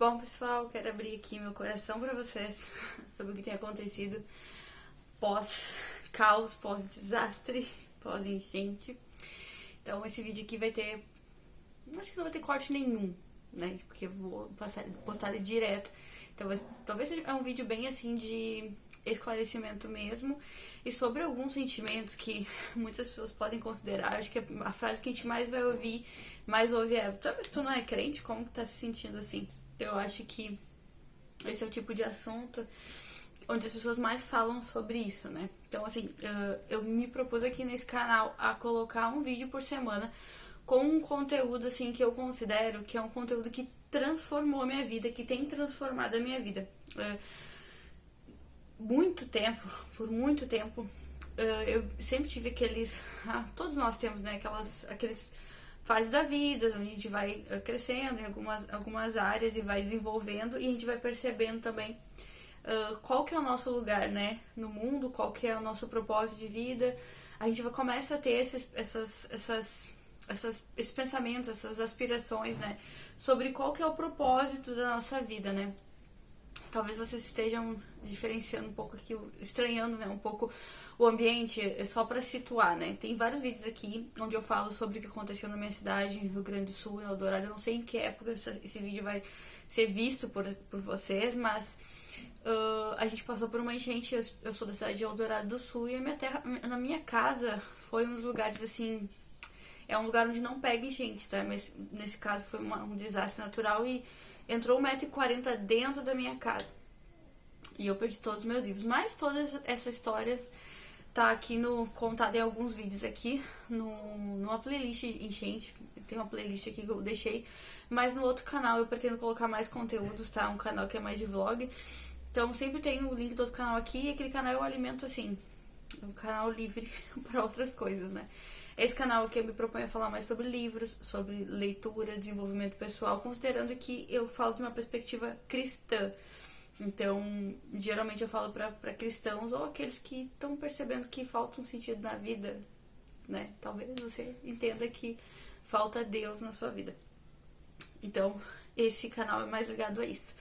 Bom, pessoal, quero abrir aqui meu coração para vocês sobre o que tem acontecido pós-caos, pós-desastre, pós-enchente. Então, esse vídeo aqui vai ter... Acho que não vai ter corte nenhum, né? Porque eu vou postar ele direto. Então, talvez seja um vídeo bem assim de esclarecimento mesmo. E sobre alguns sentimentos que muitas pessoas podem considerar. Acho que a frase que a gente mais vai ouvir, mais ouve é: talvez tu não é crente, como que tá se sentindo assim? Eu acho que esse é o tipo de assunto onde as pessoas mais falam sobre isso, né? Então, assim, eu me propus aqui nesse canal a colocar um vídeo por semana com um conteúdo, assim, que eu considero que é um conteúdo que transformou a minha vida, que tem transformado a minha vida. Por muito tempo, eu sempre tive aqueles... todos nós temos, né? Aqueles fases da vida, onde a gente vai crescendo em algumas áreas e vai desenvolvendo, e a gente vai percebendo também qual que é o nosso lugar, né, no mundo, qual que é o nosso propósito de vida. A gente começa a ter esses pensamentos, essas aspirações, né, sobre qual que é o propósito da nossa vida, né. Talvez vocês estejam diferenciando um pouco aqui, estranhando, né, um pouco o ambiente, só para situar, né. Tem vários vídeos aqui onde eu falo sobre o que aconteceu na minha cidade, no Rio Grande do Sul, em Eldorado. Eu não sei em que época esse vídeo vai ser visto por vocês, mas a gente passou por uma enchente. Eu sou da cidade de Eldorado do Sul e na minha casa foi um dos lugares, assim, é um lugar onde não pega enchente, tá? Mas nesse caso foi um desastre natural e entrou 1,40 m dentro da minha casa. E eu perdi todos os meus livros. Mas toda essa história tá aqui contada em alguns vídeos aqui, numa playlist enchente. Tem uma playlist aqui que eu deixei. Mas no outro canal eu pretendo colocar mais conteúdos, tá? Um canal que é mais de vlog. Então sempre tem o link do outro canal aqui. E aquele canal eu alimento, assim, um canal livre para outras coisas, né? Esse canal aqui eu me proponho a falar mais sobre livros, sobre leitura, desenvolvimento pessoal, considerando que eu falo de uma perspectiva cristã. Então, geralmente eu falo para cristãos ou aqueles que estão percebendo que falta um sentido na vida, né? Talvez você entenda que falta Deus na sua vida. Então, esse canal é mais ligado a isso.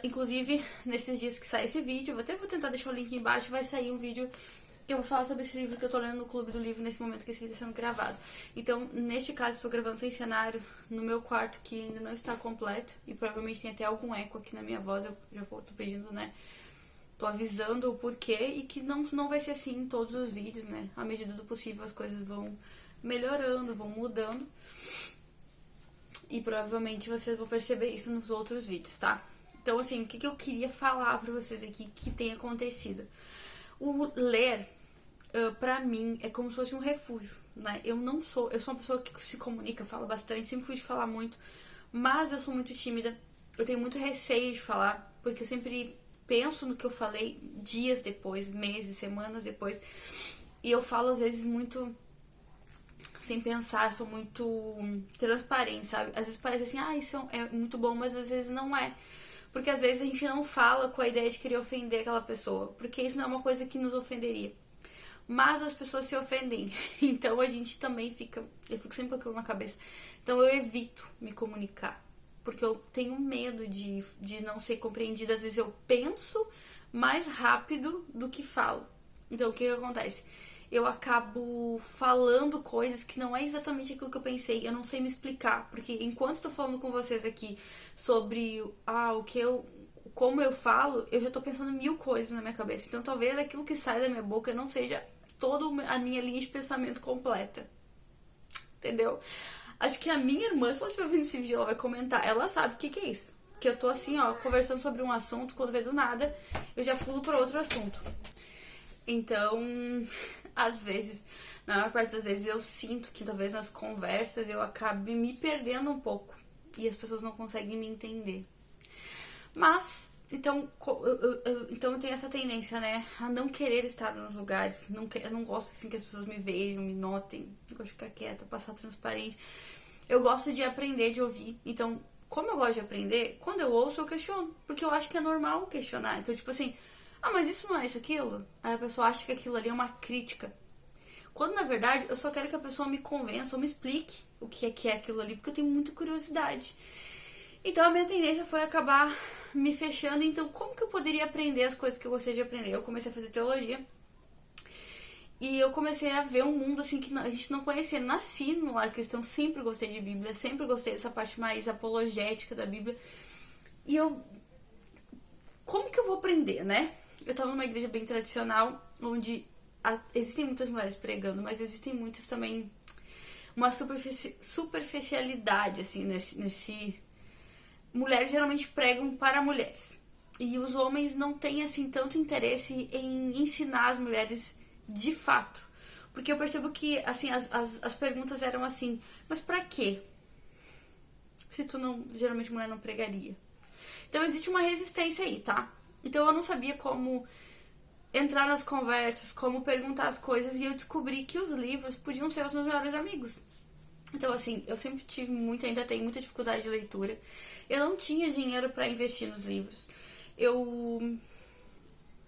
Inclusive, nesses dias que sai esse vídeo, eu vou tentar deixar o link embaixo, vai sair um vídeo que eu vou falar sobre esse livro que eu tô lendo no Clube do Livro nesse momento que esse vídeo está sendo gravado. Então, neste caso, estou gravando sem cenário, no meu quarto, que ainda não está completo, e provavelmente tem até algum eco aqui na minha voz. Eu já tô pedindo, né? Tô avisando o porquê, e que não vai ser assim em todos os vídeos, né? À medida do possível as coisas vão melhorando, vão mudando. E provavelmente vocês vão perceber isso nos outros vídeos, tá? Então, assim, o que eu queria falar pra vocês aqui que tem acontecido? O ler, pra mim, é como se fosse um refúgio, né? Eu sou uma pessoa que se comunica, fala bastante, sempre fui de falar muito, mas eu sou muito tímida, eu tenho muito receio de falar, porque eu sempre penso no que eu falei dias depois, meses, semanas depois, e eu falo às vezes muito sem pensar, sou muito transparente, sabe? Às vezes parece assim, isso é muito bom, mas às vezes não é. Porque às vezes a gente não fala com a ideia de querer ofender aquela pessoa, porque isso não é uma coisa que nos ofenderia. Mas as pessoas se ofendem, então a gente também eu fico sempre com aquilo na cabeça. Então eu evito me comunicar, porque eu tenho medo de não ser compreendida. Às vezes eu penso mais rápido do que falo. Então o que acontece? Eu acabo falando coisas que não é exatamente aquilo que eu pensei. Eu não sei me explicar, porque enquanto tô falando com vocês aqui sobre como eu falo, eu já tô pensando mil coisas na minha cabeça. Então talvez aquilo que sai da minha boca não seja toda a minha linha de pensamento completa. Entendeu? Acho que a minha irmã, se ela estiver vendo esse vídeo, ela vai comentar. Ela sabe o que é isso. Que eu tô assim, conversando sobre um assunto, quando vê do nada, eu já pulo para outro assunto. Então, às vezes, na maior parte das vezes, eu sinto que talvez nas conversas eu acabe me perdendo um pouco e as pessoas não conseguem me entender. Mas, então eu tenho essa tendência, né, a não querer estar nos lugares. Eu não gosto assim que as pessoas me vejam, me notem. Eu gosto de ficar quieta, passar transparente. Eu gosto de aprender, de ouvir. Então, como eu gosto de aprender, quando eu ouço, eu questiono. Porque eu acho que é normal questionar. Então, tipo assim, mas isso não é isso, aquilo? Aí a pessoa acha que aquilo ali é uma crítica. Quando, na verdade, eu só quero que a pessoa me convença ou me explique o que é aquilo ali, porque eu tenho muita curiosidade. Então a minha tendência foi acabar me fechando. Então como que eu poderia aprender as coisas que eu gostaria de aprender? Eu comecei a fazer teologia. E eu comecei a ver um mundo assim que a gente não conhecia. Nasci no lar cristão, sempre gostei de Bíblia, sempre gostei dessa parte mais apologética da Bíblia. E eu... Como que eu vou aprender, né? Eu tava numa igreja bem tradicional, onde existem muitas mulheres pregando, mas existem muitas também... Uma superficialidade, assim, nesse... Mulheres geralmente pregam para mulheres. E os homens não têm, assim, tanto interesse em ensinar as mulheres de fato. Porque eu percebo que, assim, as perguntas eram assim, mas pra quê? Se tu não, geralmente mulher não pregaria. Então existe uma resistência aí, tá? Então eu não sabia como entrar nas conversas, como perguntar as coisas, e eu descobri que os livros podiam ser os meus melhores amigos. Então, assim, eu sempre tive ainda tenho muita dificuldade de leitura. Eu não tinha dinheiro pra investir nos livros. Eu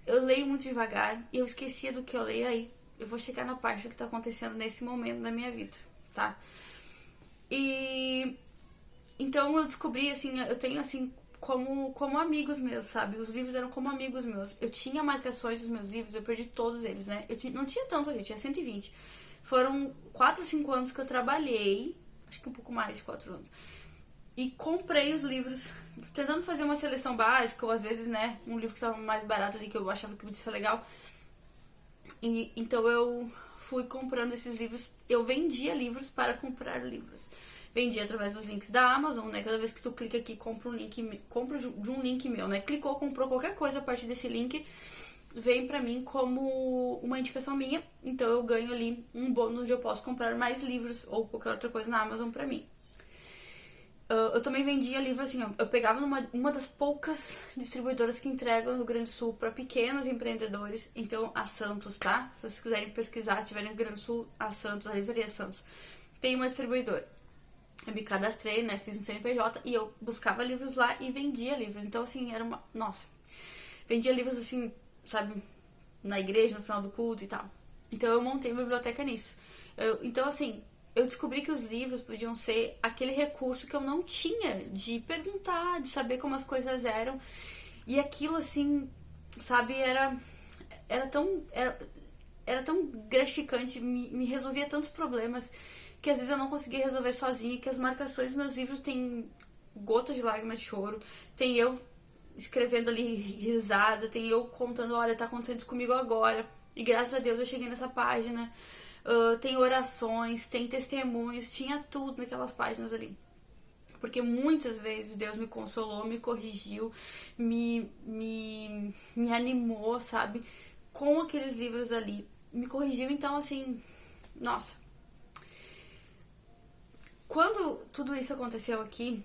leio muito devagar e eu esquecia do que eu leio aí. Eu vou chegar na parte do que tá acontecendo nesse momento da minha vida, tá? E então eu descobri, assim, eu tenho, assim, como amigos meus, sabe? Os livros eram como amigos meus. Eu tinha marcações dos meus livros, eu perdi todos eles, né? Não tinha tanto, gente, tinha 120. Foram 4 ou 5 anos que eu trabalhei, acho que um pouco mais de 4 anos. E comprei os livros, tentando fazer uma seleção básica, ou às vezes, né, um livro que estava mais barato ali, que eu achava que podia ser legal. E então eu fui comprando esses livros. Eu vendia livros para comprar livros. Vendia através dos links da Amazon, né? Cada vez que tu clica aqui, compra de um link meu, né? Clicou, comprou qualquer coisa a partir desse link, vem pra mim como uma indicação minha. Então eu ganho ali um bônus onde eu posso comprar mais livros ou qualquer outra coisa na Amazon pra mim. Eu também vendia livros assim, eu pegava uma das poucas distribuidoras que entregam no Rio Grande do Sul para pequenos empreendedores. Então, a Santos, tá? Se vocês quiserem pesquisar, tiverem no Rio Grande do Sul, a Santos, a Livraria Santos, tem uma distribuidora. Eu me cadastrei, né? Fiz um CNPJ e eu buscava livros lá e vendia livros. Então, assim, era uma... Nossa! Vendia livros, assim, sabe? Na igreja, no final do culto e tal. Então, eu montei uma biblioteca nisso. Então, assim... Eu descobri que os livros podiam ser aquele recurso que eu não tinha de perguntar, de saber como as coisas eram. E aquilo, assim, sabe, era tão gratificante, me resolvia tantos problemas que às vezes eu não conseguia resolver sozinha, que as marcações dos meus livros têm gotas de lágrimas de choro, tem eu escrevendo ali risada, tem eu contando, olha, tá acontecendo isso comigo agora. E graças a Deus eu cheguei nessa página. Tem orações, tem testemunhos, tinha tudo naquelas páginas ali. Porque muitas vezes Deus me consolou, me corrigiu, me animou, sabe? Com aqueles livros ali. Me corrigiu, então assim, nossa. Quando tudo isso aconteceu aqui,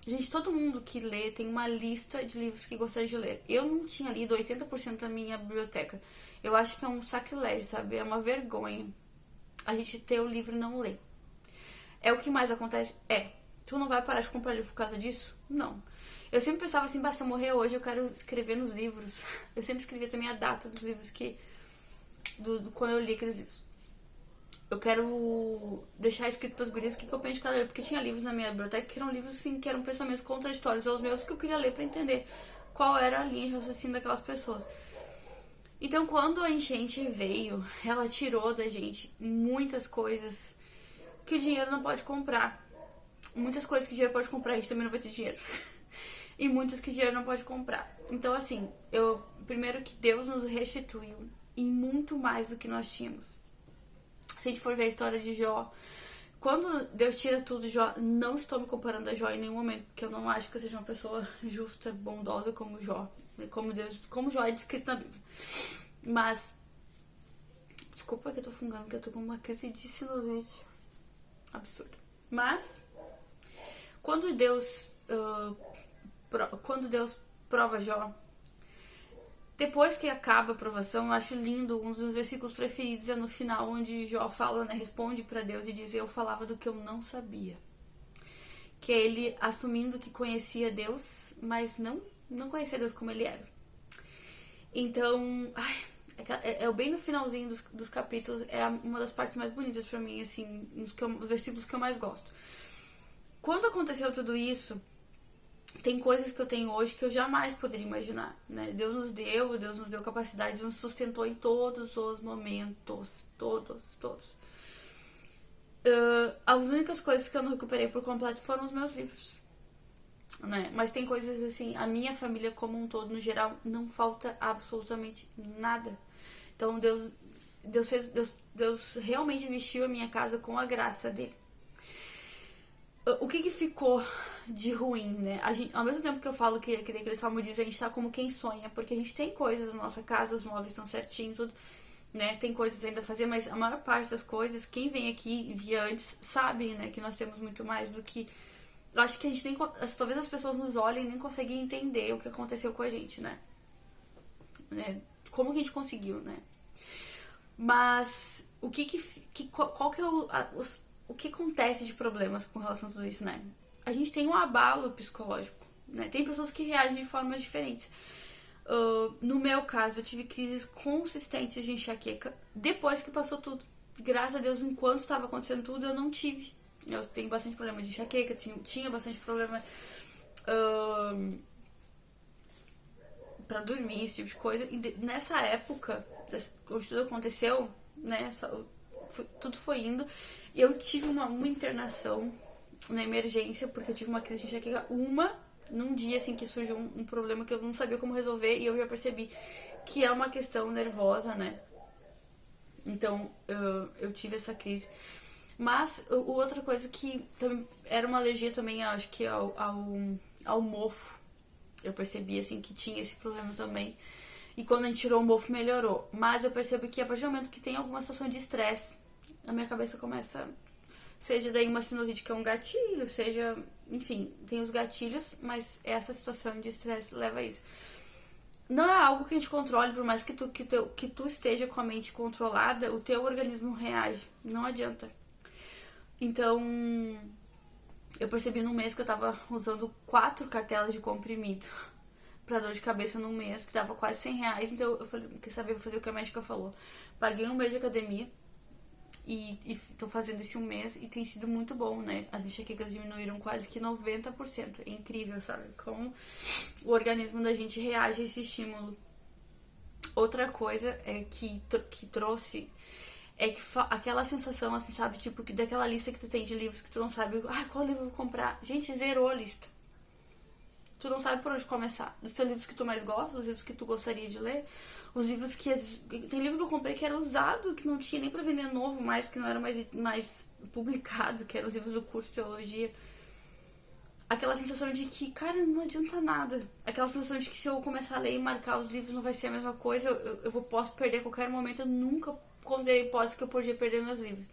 gente, todo mundo que lê tem uma lista de livros que gostaria de ler. Eu não tinha lido 80% da minha biblioteca. Eu acho que é um sacrilégio, sabe? É uma vergonha a gente ter o livro e não ler. É o que mais acontece? Tu não vai parar de comprar livro por causa disso? Não. Eu sempre pensava assim, basta morrer hoje, eu quero escrever nos livros. Eu sempre escrevia também a data dos livros quando eu li aqueles livros. Eu quero deixar escrito para os gurias o que eu penso de cada livro, porque tinha livros na minha biblioteca que eram livros assim, que eram pensamentos contraditórios aos meus, que eu queria ler para entender qual era a linha de raciocínio daquelas pessoas. Então, quando a enchente veio, ela tirou da gente muitas coisas que o dinheiro não pode comprar. Muitas coisas que o dinheiro pode comprar, a gente também não vai ter dinheiro. E muitas que o dinheiro não pode comprar. Então, assim, primeiro que Deus nos restituiu em muito mais do que nós tínhamos. Se a gente for ver a história de Jó, quando Deus tira tudo de Jó, não estou me comparando a Jó em nenhum momento, porque eu não acho que eu seja uma pessoa justa, bondosa como Jó. Como Jó é descrito na Bíblia. Mas, desculpa que eu tô fungando, que eu tô com uma crise de sinusite absurda. Mas, quando Deus prova Jó, depois que acaba a provação, eu acho lindo, um dos meus versículos preferidos é no final, onde Jó fala, né, responde pra Deus e diz: eu falava do que eu não sabia. Que é ele assumindo que conhecia Deus, mas não conhecia Deus como ele era. Então, bem no finalzinho dos capítulos, é uma das partes mais bonitas pra mim, assim, os versículos que eu mais gosto. Quando aconteceu tudo isso, tem coisas que eu tenho hoje que eu jamais poderia imaginar, né? Deus nos deu capacidade, nos sustentou em todos os momentos, todos. As únicas coisas que eu não recuperei por completo foram os meus livros, né? Mas tem coisas assim, a minha família como um todo, no geral, não falta absolutamente nada. Então Deus realmente vestiu a minha casa com a graça dele. O que ficou de ruim, né? Ao mesmo tempo que eu falo que aqueles famosos a gente tá como quem sonha, porque a gente tem coisas na nossa casa, os móveis estão certinho, tudo, né? Tem coisas ainda a fazer, mas a maior parte das coisas, quem vem aqui e via antes, sabe, né? Que nós temos muito mais do que... Eu acho que a gente nem... Talvez as pessoas nos olhem e nem conseguem entender o que aconteceu com a gente, né? Como que a gente conseguiu, né? Mas qual que é o que acontece de problemas com relação a tudo isso, né? A gente tem um abalo psicológico, né? Tem pessoas que reagem de formas diferentes. No meu caso, eu tive crises consistentes de enxaqueca depois que passou tudo. Graças a Deus, enquanto estava acontecendo tudo, eu não tive. Eu tenho bastante problema de enxaqueca, tinha bastante problema pra dormir, esse tipo de coisa. E nessa época, quando tudo aconteceu, né? Tudo foi indo. E eu tive uma internação na emergência, porque eu tive uma crise de enxaqueca num dia assim que surgiu um problema que eu não sabia como resolver e eu já percebi que é uma questão nervosa, né? Então eu tive essa crise. Mas outra coisa que era uma alergia também, acho que ao mofo. Eu percebi assim que tinha esse problema também. E quando a gente tirou o mofo melhorou. Mas eu percebo que a partir do momento que tem alguma situação de estresse, a minha cabeça começa... Seja daí uma sinusite que é um gatilho, seja... Enfim, tem os gatilhos, mas essa situação de estresse leva a isso. Não é algo que a gente controle, por mais que tu esteja com a mente controlada, o teu organismo reage. Não adianta. Então, eu percebi num mês que eu tava usando 4 cartelas de comprimido pra dor de cabeça num mês, que dava quase R$100. Então eu falei, quer saber, vou fazer o que a médica falou. Paguei um mês de academia e tô fazendo isso um mês e tem sido muito bom, né? As enxaquecas diminuíram quase que 90%. É incrível, sabe? Como o organismo da gente reage a esse estímulo. Outra coisa que trouxe é que aquela sensação, assim, sabe? Tipo, daquela lista que tu tem de livros que tu não sabe, qual livro eu vou comprar? Gente, zerou a lista. Tu não sabe por onde começar. Dos teus livros que tu mais gosta, os livros que tu gostaria de ler, os livros que... Tem livro que eu comprei que era usado, que não tinha nem pra vender novo mais, que não era mais publicado, que eram os livros do curso de teologia. Aquela sensação de que, cara, não adianta nada. Aquela sensação de que se eu começar a ler e marcar os livros não vai ser a mesma coisa, posso perder a qualquer momento. Eu nunca considerei hipótese que eu podia perder meus livros.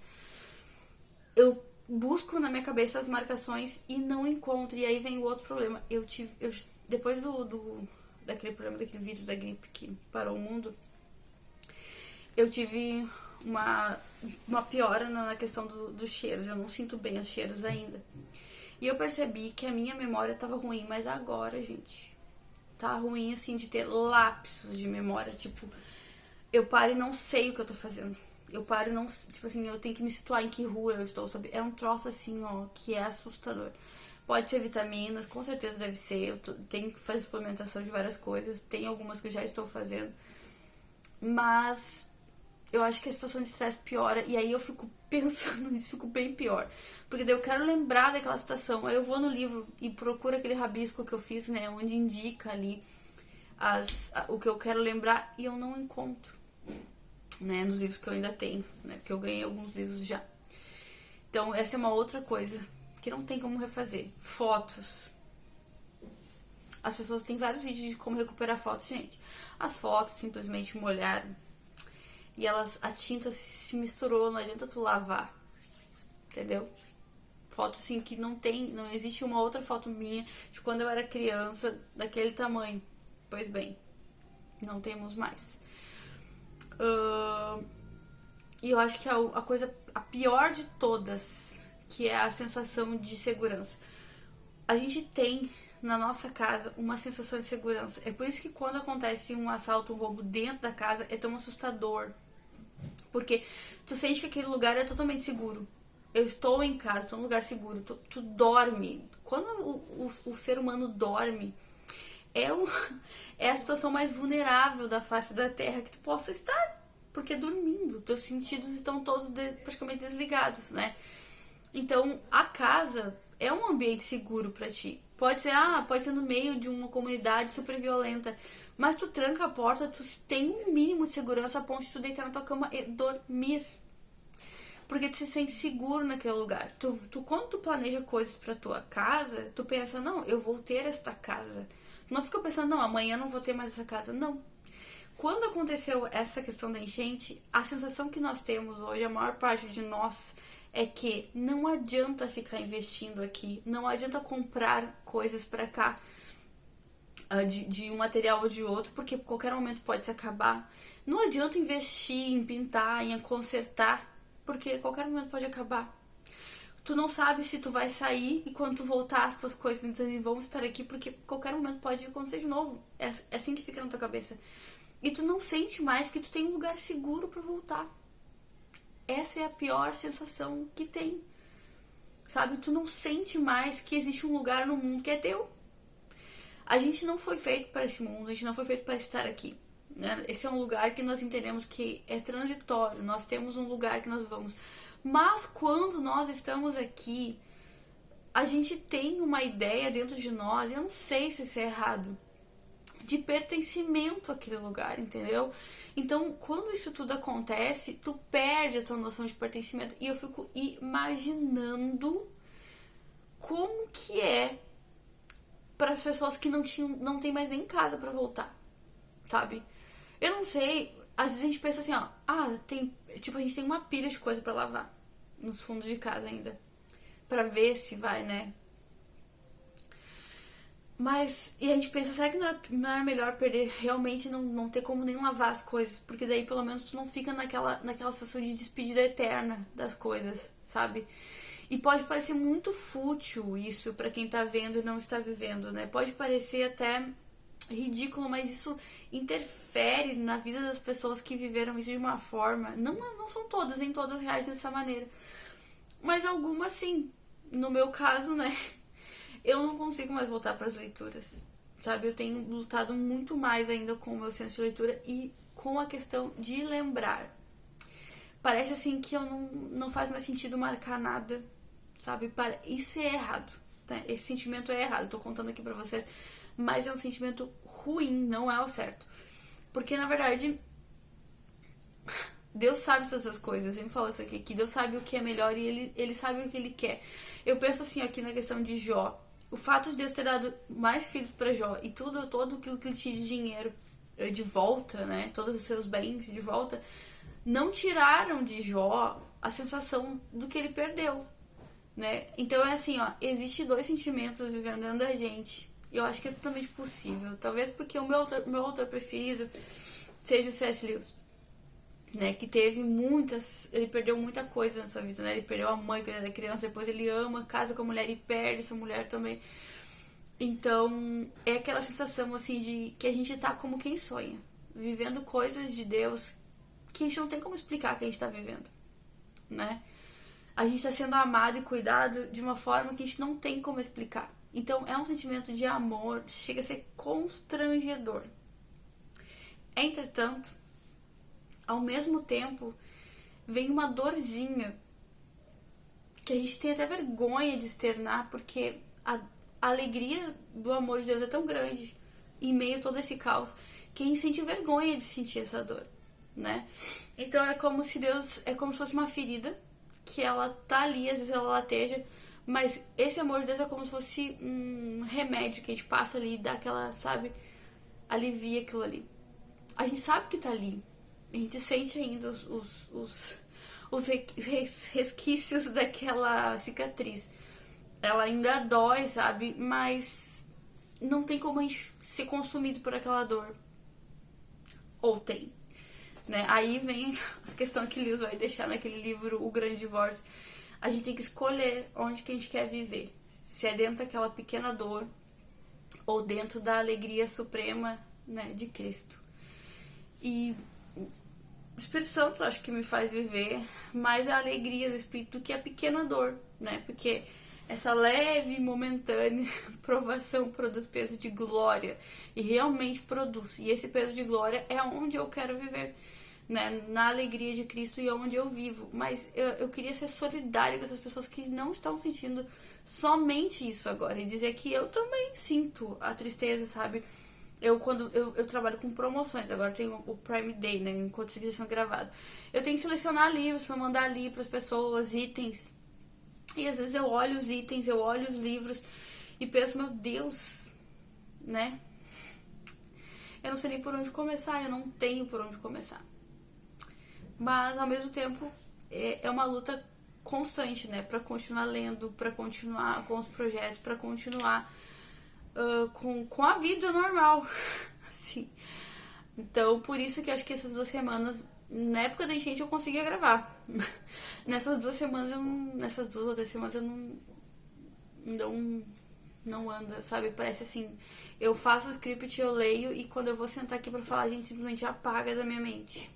Eu busco na minha cabeça as marcações e não encontro. E aí vem o outro problema. Depois daquele problema, daquele vírus da gripe que parou o mundo, eu tive uma piora na questão dos cheiros. Eu não sinto bem os cheiros ainda. E eu percebi que a minha memória tava ruim. Mas agora, gente, tá ruim assim de ter lapsos de memória. Tipo, eu paro e não sei o que eu tô fazendo. Eu paro e não... Tipo assim, eu tenho que me situar em que rua eu estou, sabe? É um troço assim, ó, que é assustador. Pode ser vitaminas, com certeza deve ser. Eu tenho que fazer suplementação de várias coisas. Tem algumas que eu já estou fazendo. Mas eu acho que a situação de estresse piora. E aí eu fico pensando nisso, fico bem pior. Porque daí eu quero lembrar daquela situação. Aí eu vou no livro e procuro aquele rabisco que eu fiz, né? Onde indica ali o que eu quero lembrar. E eu não encontro, né, nos livros que eu ainda tenho, né, porque eu ganhei alguns livros já. Então essa é uma outra coisa que não tem como refazer. Fotos. As pessoas têm vários vídeos de como recuperar fotos, gente. As fotos simplesmente molharam e a tinta se misturou, não adianta tu lavar, entendeu? Foto assim que não existe uma outra foto minha de quando eu era criança daquele tamanho. Pois bem, não temos mais. E eu acho que a pior de todas, que é a sensação de segurança. A gente tem na nossa casa uma sensação de segurança. É por isso que quando acontece um assalto, um roubo dentro da casa, é tão assustador. Porque tu sente que aquele lugar é totalmente seguro. eu estou em casa, estou num lugar seguro, tu dorme. Quando o ser humano dorme, é, o, é a situação mais vulnerável da face da Terra que tu possa estar. Porque dormindo, teus sentidos estão todos praticamente desligados, né? Então, a casa é um ambiente seguro pra ti. Pode ser no meio de uma comunidade super violenta, mas tu tranca a porta, tu tem um mínimo de segurança a ponto de tu deitar na tua cama e dormir. Porque tu se sente seguro naquele lugar. Quando tu planeja coisas pra tua casa, tu pensa, não, eu vou ter esta casa. Tu não fica pensando, não, amanhã não vou ter mais essa casa. Não. Quando aconteceu essa questão da enchente, a sensação que nós temos hoje, a maior parte de nós, é que não adianta ficar investindo aqui, não adianta comprar coisas pra cá, de um material ou de outro, porque a qualquer momento pode se acabar. Não adianta investir em pintar, em consertar, porque a qualquer momento pode acabar. Tu não sabe se tu vai sair e quando tu voltar as tuas coisas vão estar aqui, porque a qualquer momento pode acontecer de novo. É assim que fica na tua cabeça. E tu não sente mais que tu tem um lugar seguro pra voltar. Essa é a pior sensação que tem. Sabe? Tu não sente mais que existe um lugar no mundo que é teu. A gente não foi feito para esse mundo, a gente não foi feito para estar aqui. Né? Esse é um lugar que nós entendemos que é transitório, nós temos um lugar que nós vamos. Mas quando nós estamos aqui, a gente tem uma ideia dentro de nós, eu não sei se isso é errado, de pertencimento àquele lugar, entendeu? Então, quando isso tudo acontece, tu perde a tua noção de pertencimento. E eu fico imaginando como que é para as pessoas que não tem mais nem casa para voltar, sabe? Eu não sei, às vezes a gente pensa assim, ó, a gente tem uma pilha de coisa para lavar nos fundos de casa ainda, para ver se vai, né? Mas, e a gente pensa, será que não é melhor perder, realmente não ter como nem lavar as coisas? Porque daí pelo menos tu não fica naquela sensação de despedida eterna das coisas, sabe? E pode parecer muito fútil isso pra quem tá vendo e não está vivendo, né? Pode parecer até ridículo, mas isso interfere na vida das pessoas que viveram isso de uma forma. Não são todas, nem todas reais dessa maneira. Mas algumas sim. No meu caso, né? Eu não consigo mais voltar para as leituras, sabe? Eu tenho lutado muito mais ainda com o meu senso de leitura e com a questão de lembrar. Parece assim que eu não faz mais sentido marcar nada, sabe? Isso é errado, né? Esse sentimento é errado, eu tô contando aqui pra vocês, mas é um sentimento ruim, não é o certo. Porque, na verdade, Deus sabe todas as coisas, ele falou isso aqui, que Deus sabe o que é melhor e ele sabe o que ele quer. Eu penso assim aqui na questão de Jó. O fato de Deus ter dado mais filhos para Jó e todo aquilo que ele tinha de dinheiro de volta, né? Todos os seus bens de volta, não tiraram de Jó a sensação do que ele perdeu, né? Então é assim, ó, existe dois sentimentos vivendo dentro da gente. Eu acho que é totalmente possível. Talvez porque o meu autor preferido seja o C.S. Lewis, né, que teve ele perdeu muita coisa na sua vida, né, ele perdeu a mãe quando era criança, depois ele ama, casa com a mulher e perde essa mulher também. Então, é aquela sensação, assim, de que a gente tá como quem sonha, vivendo coisas de Deus que a gente não tem como explicar que a gente tá vivendo, né, a gente tá sendo amado e cuidado de uma forma que a gente não tem como explicar. Então, é um sentimento de amor, chega a ser constrangedor. Entretanto, ao mesmo tempo, vem uma dorzinha que a gente tem até vergonha de externar, porque a alegria do amor de Deus é tão grande em meio a todo esse caos que a gente sente vergonha de sentir essa dor, né? Então é como se fosse uma ferida que ela tá ali, às vezes ela lateja, mas esse amor de Deus é como se fosse um remédio que a gente passa ali e dá aquela, sabe, alivia aquilo ali. A gente sabe que tá ali. A gente sente ainda os resquícios daquela cicatriz. Ela ainda dói, sabe? Mas não tem como a gente ser consumido por aquela dor. Ou tem, né? Aí vem a questão que Lewis vai deixar naquele livro O Grande Divórcio. A gente tem que escolher onde que a gente quer viver. Se é dentro daquela pequena dor ou dentro da alegria suprema, né, de Cristo. E o Espírito Santo acho que me faz viver mais a alegria do Espírito do que a pequena dor, né? Porque essa leve e momentânea provação produz peso de glória e realmente produz. E esse peso de glória é onde eu quero viver, né? Na alegria de Cristo e onde eu vivo. Mas eu queria ser solidária com essas pessoas que não estão sentindo somente isso agora e dizer que eu também sinto a tristeza, sabe? Quando eu trabalho com promoções, agora tem o Prime Day, né? Enquanto isso está sendo gravado. Eu tenho que selecionar livros para mandar ali para as pessoas, itens. E às vezes eu olho os itens, eu olho os livros e penso, meu Deus, né? Eu não sei nem por onde começar, eu não tenho por onde começar. Mas ao mesmo tempo é uma luta constante, né? Para continuar lendo, para continuar com os projetos, para continuar com a vida normal, assim. Então, por isso que acho que essas 2 semanas, na época da enchente, eu conseguia gravar. Nessas 2 ou 3 semanas, eu não anda, sabe? Parece assim, eu faço o script, eu leio, e quando eu vou sentar aqui pra falar, a gente simplesmente apaga da minha mente.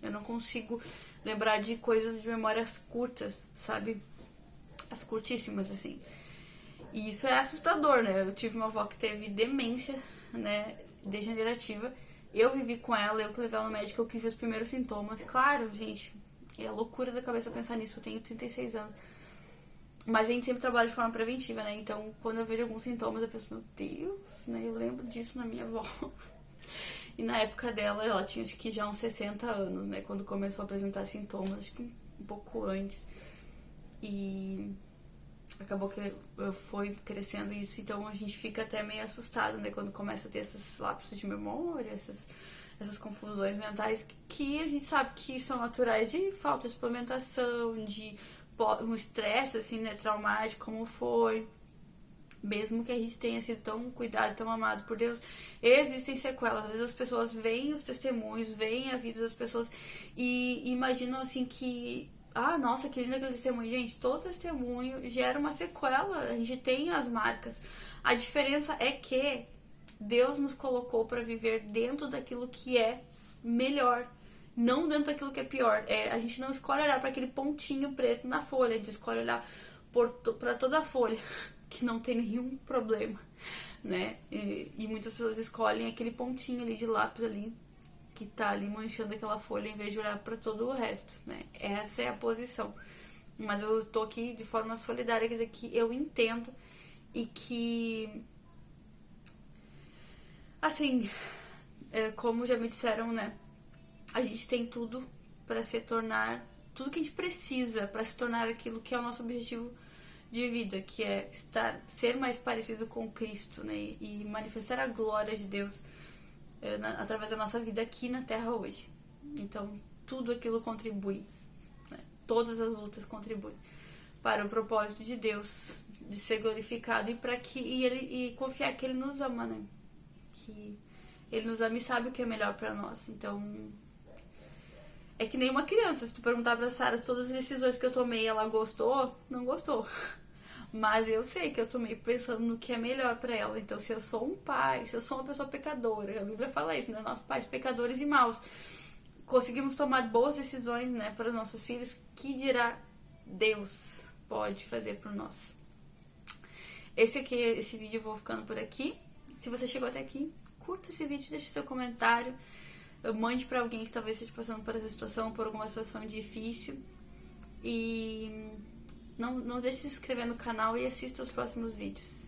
Eu não consigo lembrar de coisas de memórias curtas, sabe? As curtíssimas, assim. E isso é assustador, né? Eu tive uma avó que teve demência, né, degenerativa. Eu vivi com ela, eu que levei ela no médico, eu que vi os primeiros sintomas. Claro, gente, é loucura da cabeça pensar nisso. Eu tenho 36 anos. Mas a gente sempre trabalha de forma preventiva, né? Então, quando eu vejo alguns sintomas, eu penso, meu Deus, né? Eu lembro disso na minha avó. E na época dela, ela tinha acho que já uns 60 anos, né? Quando começou a apresentar sintomas, acho que um pouco antes. E acabou que foi crescendo isso, então a gente fica até meio assustado, né, quando começa a ter esses lapsos de memória, essas confusões mentais que a gente sabe que são naturais de falta de suplementação, de um estresse, assim, né, traumático, como foi. Mesmo que a gente tenha sido tão cuidado, tão amado por Deus, existem sequelas. Às vezes as pessoas veem os testemunhos, veem a vida das pessoas e imaginam, assim, que nossa, que lindo aquele testemunho. Gente, todo testemunho gera uma sequela. A gente tem as marcas. A diferença é que Deus nos colocou para viver dentro daquilo que é melhor, não dentro daquilo que é pior. A gente não escolhe olhar para aquele pontinho preto na folha, a gente escolhe olhar para toda a folha, que não tem nenhum problema, né? E muitas pessoas escolhem aquele pontinho ali de lápis ali, que tá ali manchando aquela folha, em vez de olhar para todo o resto, né? Essa é a posição. Mas eu tô aqui de forma solidária, quer dizer que eu entendo e que, assim, como já me disseram, né? A gente tem tudo para se tornar, tudo que a gente precisa para se tornar aquilo que é o nosso objetivo de vida, que é ser mais parecido com Cristo, né? E manifestar a glória de Deus através da nossa vida aqui na Terra hoje. Então, tudo aquilo contribui, né? Todas as lutas contribuem para o propósito de Deus de ser glorificado e confiar que Ele nos ama, né? Que Ele nos ama e sabe o que é melhor para nós. Então, é que nem uma criança. Se tu perguntar pra Sarah se todas as decisões que eu tomei ela gostou, não gostou. Mas eu sei que eu tomei pensando no que é melhor pra ela. Então, se eu sou um pai, se eu sou uma pessoa pecadora, a Bíblia fala isso, né? Nossos pais pecadores e maus, conseguimos tomar boas decisões, né, para os nossos filhos, que dirá Deus pode fazer por nós. Esse vídeo eu vou ficando por aqui. Se você chegou até aqui, curta esse vídeo, deixe seu comentário, mande pra alguém que talvez esteja passando por essa situação, por alguma situação difícil. E não deixe de se inscrever no canal e assista os próximos vídeos.